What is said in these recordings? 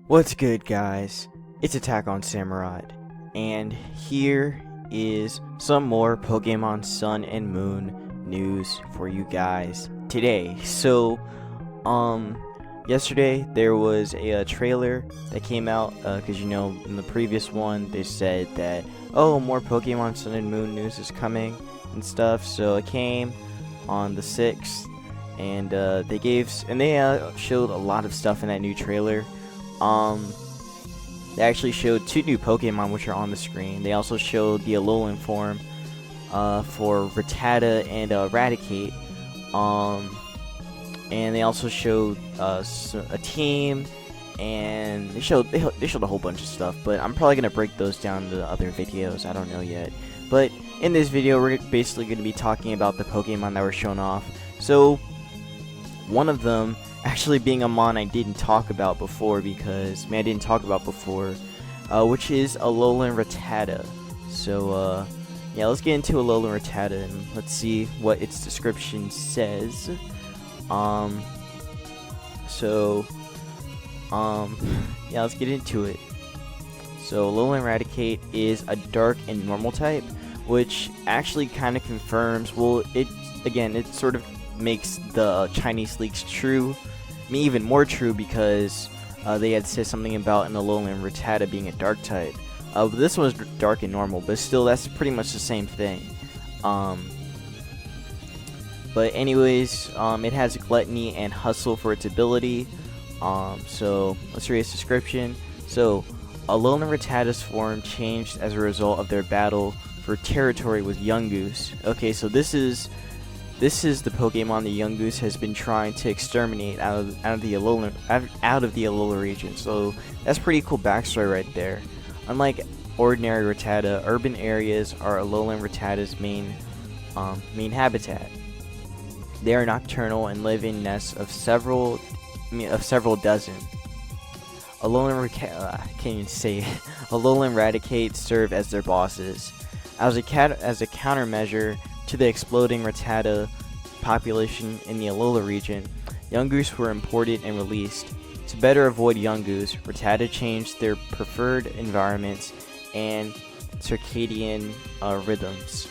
What's good, guys? It's Attack on Samurai, and here is some more Pokemon Sun and Moon news for you guys today. Yesterday there was a trailer that came out, because in the previous one they said that, oh, more Pokemon Sun and Moon news is coming and stuff, so it came on the 6th, and they showed a lot of stuff in that new trailer. They actually showed 2 new Pokemon which are on the screen. They also showed the Alolan Form for Rattata and Raticate. And they also showed a team, and they showed a whole bunch of stuff. But I'm probably gonna break those down into other videos. I don't know yet. But in this video, we're basically gonna be talking about the Pokemon that were shown off. So one of them actually being a mon I didn't talk about before, which is Alolan Rattata. So yeah, let's get into Alolan Rattata and let's see what its description says. Yeah, let's get into it. So Alolan Raticate is a dark and normal type, which actually kind of confirms, well, it sort of makes the Chinese leaks true, even more true, because they had said something about an Alolan Rattata being a dark type. But this one was dark and normal, but still, that's pretty much the same thing. But anyways, it has Gluttony and Hustle for its ability. So let's read its description. So Alolan Rattata's form changed as a result of their battle for territory with Yungoos. Okay, so this is the Pokemon the Yungoos has been trying to exterminate out of the Alola region. So that's pretty cool backstory right there. Unlike ordinary Rattata, urban areas are Alolan Rattata's main habitat. They are nocturnal and live in nests of several dozen. Alolan Raticate serve as their bosses. As a countermeasure to the exploding Rattata population in the Alola region, Yungoos were imported and released. To better avoid Yungoos, Rattata changed their preferred environments and circadian rhythms.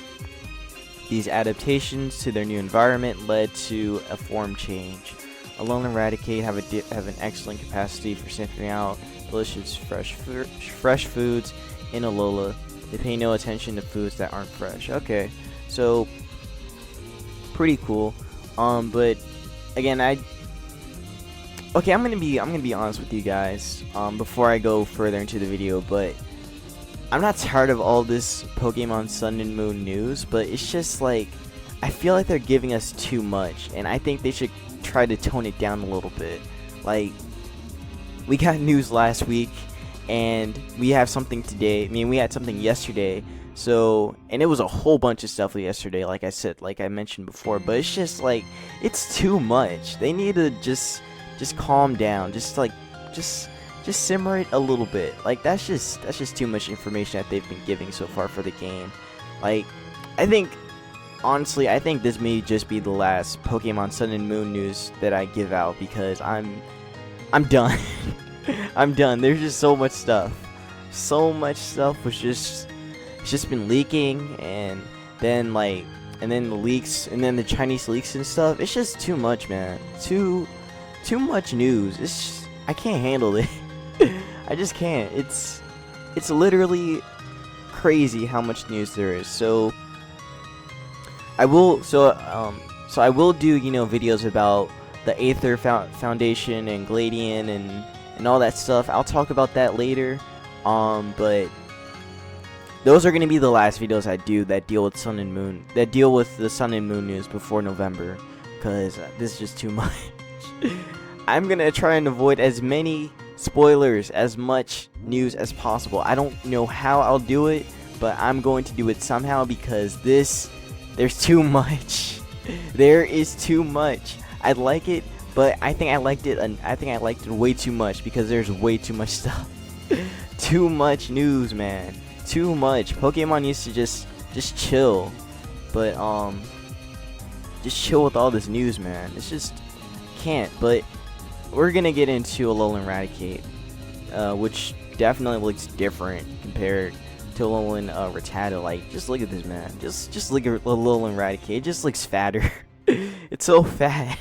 These adaptations to their new environment led to a form change. Alolan Raticate have an excellent capacity for sniffing out delicious fresh foods in Alola. They pay no attention to foods that aren't fresh. Okay, so pretty cool. But again, I'm gonna be honest with you guys before I go further into the video, but I'm not tired of all this Pokemon Sun and Moon news, but it's just like, I feel like they're giving us too much, and I think they should try to tone it down a little bit. Like, we got news last week, and we have something today. I mean, we had something yesterday. So, and it was a whole bunch of stuff yesterday, like I mentioned before. But it's just like, it's too much. They need to just calm down. Just simmer it a little bit. Like, that's just too much information that they've been giving so far for the game. Like, honestly, I think this may just be the last Pokemon Sun and Moon news that I give out, because I'm done. I'm done. There's just so much stuff. So much stuff it's just been leaking, and then the leaks, and then the Chinese leaks and stuff. It's just too much, man. Too much news. I can't handle it. I just can't. It's literally crazy how much news there is. So I will do videos about the Aether Foundation and Gladian and all that stuff. I'll talk about that later. But those are gonna be the last videos I do that deal with Sun and Moon, that deal with the Sun and Moon news before November, because this is just too much. I'm gonna try and avoid as many spoilers, as much news as possible. I don't know how I'll do it, but I'm going to do it somehow, because there's too much. There is too much. I like it, but I think I liked it way too much, because there's way too much stuff. Too much news, man. Too much. Pokemon used to just chill, but just chill with all this news, man. It's just can't. But we're gonna get into Alolan Raticate. which definitely looks different compared to Alolan Rattata. Like, just look at this, man. Just look at Alolan Raticate. It just looks fatter. It's so fat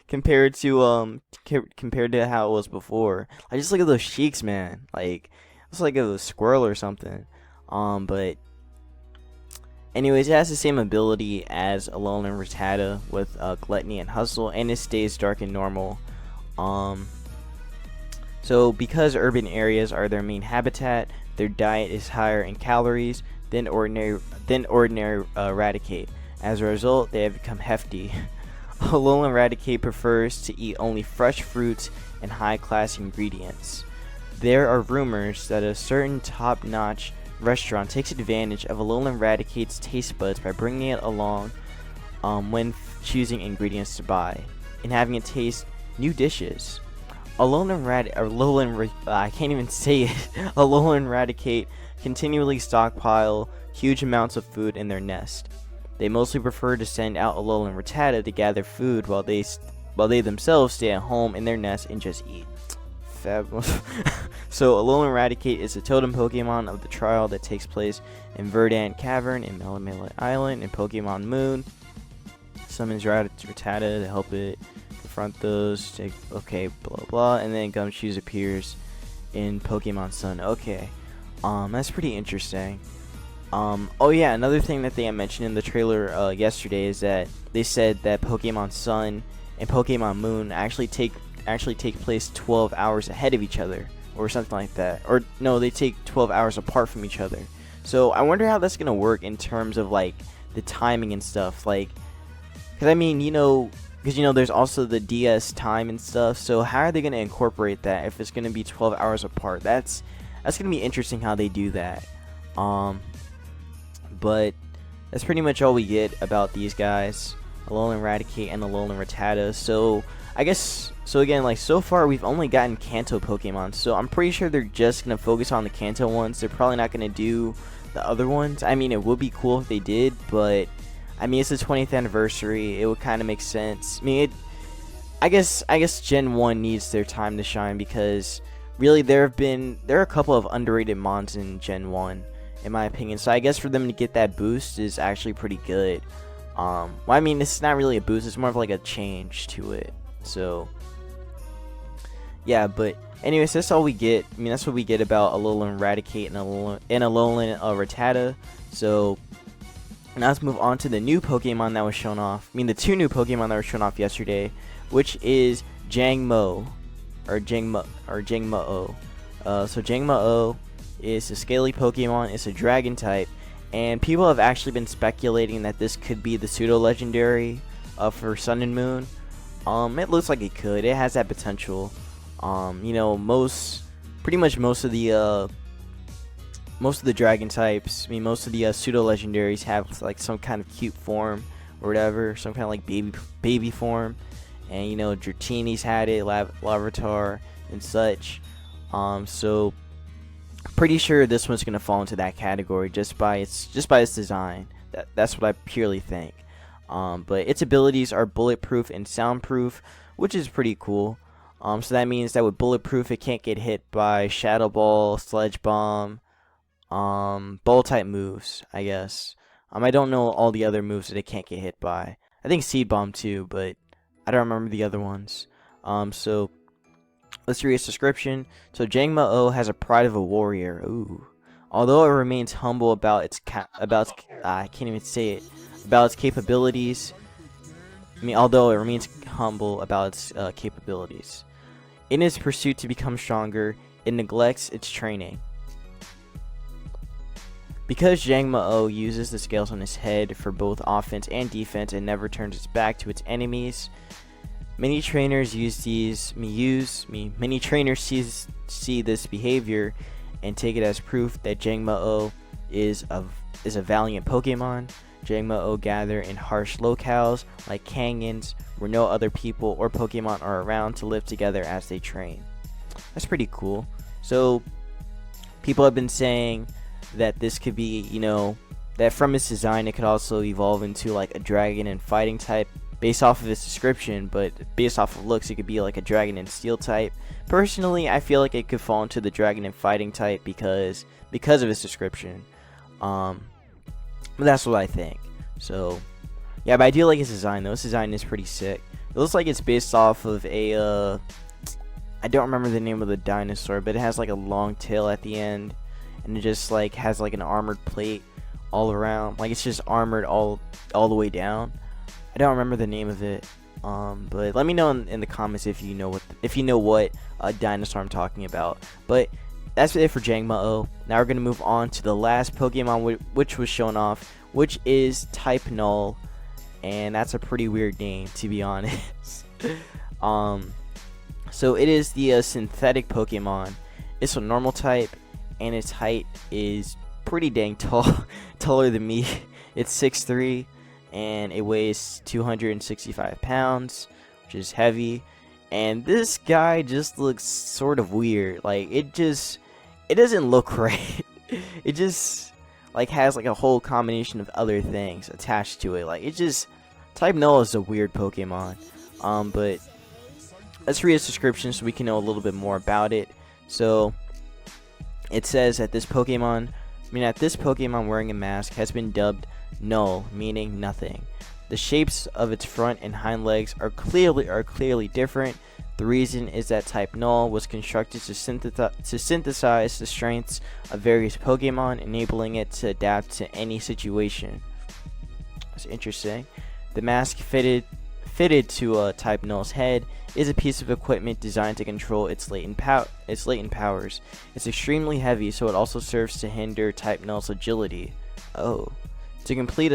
compared to compared to how it was before. I just look at those cheeks, man. Like, it's like a squirrel or something. But anyways, it has the same ability as Alolan Rattata with Gluttony and Hustle, and it stays dark and normal. So because urban areas are their main habitat, their diet is higher in calories than ordinary Raticate. As a result, they have become hefty. Alolan Raticate prefers to eat only fresh fruits and high-class ingredients. There are rumors that a certain top-notch restaurant takes advantage of Alolan Raticate's taste buds by bringing it along when choosing ingredients to buy and having it taste new dishes. Alolan Raticate continually stockpile huge amounts of food in their nest. They mostly prefer to send out Alolan Rattata to gather food while they themselves stay at home in their nest and just eat. Fabulous. So Alolan Raticate is a totem Pokemon of the trial that takes place in Verdant Cavern and Melemele Island in Pokemon Moon. Summons Rattata to help it confront those. Okay, blah blah, and then Gumshoes appears in Pokemon Sun. Okay, that's pretty interesting. Oh yeah, another thing that they mentioned in the trailer yesterday is that they said that Pokemon Sun and Pokemon Moon actually take place 12 hours ahead of each other, or something like that. Or no, they take 12 hours apart from each other. So I wonder how that's gonna work in terms of like the timing and stuff. Like, because I mean, because there's also the DS time and stuff. So how are they gonna incorporate that if it's gonna be 12 hours apart? That's gonna be interesting how they do that. But that's pretty much all we get about these guys, Alolan Raticate and Alolan Rattata. So I guess, so again, like, so far we've only gotten Kanto Pokemon, so I'm pretty sure they're just gonna focus on the Kanto ones. They're probably not gonna do the other ones. I mean, it would be cool if they did, but I mean, it's the 20th anniversary. It would kind of make sense. I mean, I guess Gen 1 needs their time to shine, because really there are a couple of underrated mons in Gen 1, in my opinion. So I guess for them to get that boost is actually pretty good. Well, I mean, it's not really a boost, it's more of like a change to it. So yeah, but anyways, that's all we get. I mean, that's what we get about Alolan Raticate and Alolan Rattata. So now let's move on to the new Pokemon that was shown off. I mean, the two new Pokemon that were shown off yesterday, which is Jangmo or Jangmo-o. So Jangmo-o is a scaly Pokemon. It's a dragon type, and people have actually been speculating that this could be the pseudo legendary for Sun and Moon. It looks like it could. It has that potential. Pretty much most of the dragon types, I mean, most of the pseudo legendaries have like some kind of cute form or whatever, some kind of like baby form, and Dratini's had it, Larvitar and such. So pretty sure this one's gonna fall into that category just by its design. That's what I purely think. But its abilities are bulletproof and soundproof, which is pretty cool. So that means that with bulletproof, it can't get hit by Shadow Ball, Sledge Bomb, Ball type moves, I guess. I don't know all the other moves that it can't get hit by. I think Seed Bomb too, but I don't remember the other ones. So let's read its description. So Jangmo-o has a pride of a warrior. Ooh. Although it remains humble about its I can't even say it. About its capabilities. Although it remains humble about its capabilities. In its pursuit to become stronger, it neglects its training. Because Jangmo-o uses the scales on his head for both offense and defense and never turns its back to its enemies, many trainers see this behavior and take it as proof that Jangmo-o is a valiant Pokemon. Jangmo-o gather in harsh locales like canyons where no other people or Pokemon are around to live together as they train. That's pretty cool. So people have been saying that this could be, that from its design it could also evolve into like a dragon and fighting type based off of its description, but based off of looks, it could be like a dragon and steel type. Personally, I feel like it could fall into the dragon and fighting type because of its description. But that's what I think. So yeah, but I do like its design though. Its design is pretty sick. It looks like it's based off of a I don't remember the name of the dinosaur, but it has like a long tail at the end, and it just like has like an armored plate all around. Like it's just armored all the way down. I don't remember the name of it. But let me know in the comments if you know what dinosaur I'm talking about. But that's it for Jangmo-o. Now we're gonna move on to the last Pokemon which was shown off, which is Type Null, and that's a pretty weird name, to be honest. So it is the synthetic Pokemon. It's a normal type, and its height is pretty dang tall, taller than me. It's 6'3", and it weighs 265 pounds, which is heavy. And this guy just looks sort of weird. Like it doesn't look right. It just like has like a whole combination of other things attached to it. Like it just Type Null is a weird Pokemon. But let's read its description so we can know a little bit more about it. So it says that this Pokemon wearing a mask has been dubbed Null, meaning nothing. The shapes of its front and hind legs are clearly different. The reason is that Type Null was constructed to synthesize the strengths of various Pokemon, enabling it to adapt to any situation. That's interesting. The mask fitted to Type Null's head is a piece of equipment designed to control its latent powers. It's extremely heavy, so it also serves to hinder Type Null's agility. Oh. To complete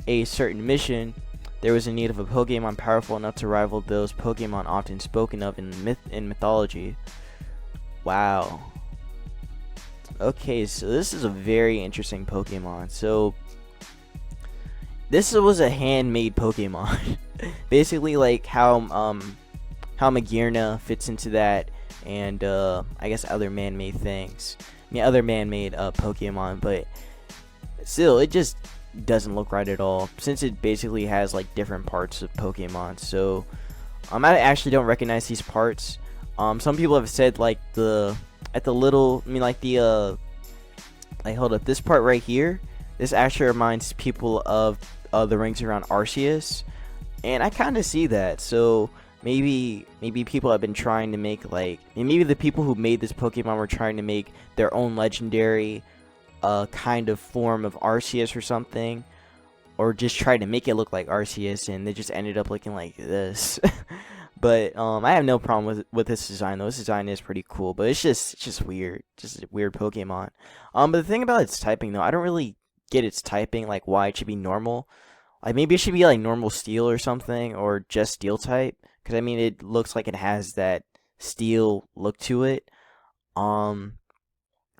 a certain mission, there was a need of a Pokemon powerful enough to rival those Pokemon often spoken of in mythology. Wow. Okay, so this is a very interesting Pokemon. So this was a handmade Pokemon. Basically like how Magearna fits into that, and I guess other man-made things. Other man-made Pokemon, but still it just doesn't look right at all, since it basically has like different parts of Pokemon. So I actually don't recognize these parts. Some people have said like hold up, this part right here, this actually reminds people of the rings around Arceus, and I kind of see that. So maybe people have been trying to make maybe the people who made this Pokemon were trying to make their own legendary kind of form of Arceus or something, or just try to make it look like Arceus, and they just ended up looking like this. But I have no problem with this design though. This design is pretty cool, but it's just weird, just a weird Pokemon. But the thing about its typing though, I don't really get its typing, like why it should be normal. Like maybe it should be like normal steel or something, or just steel type, because I mean it looks like it has that steel look to it.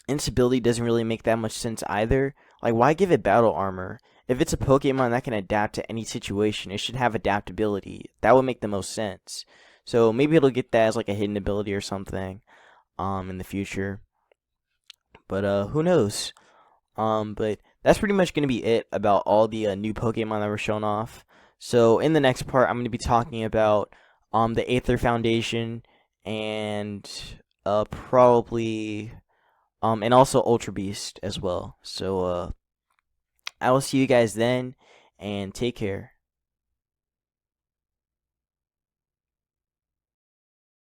Instability doesn't really make that much sense either. Like why give it battle armor? If it's a Pokemon that can adapt to any situation, it should have adaptability. That would make the most sense. So maybe it'll get that as like a hidden ability or something in the future. But who knows? But that's pretty much going to be it about all the new Pokemon that were shown off. So in the next part, I'm going to be talking about the Aether Foundation, and probably and also Ultra Beast as well. So I will see you guys then, and take care.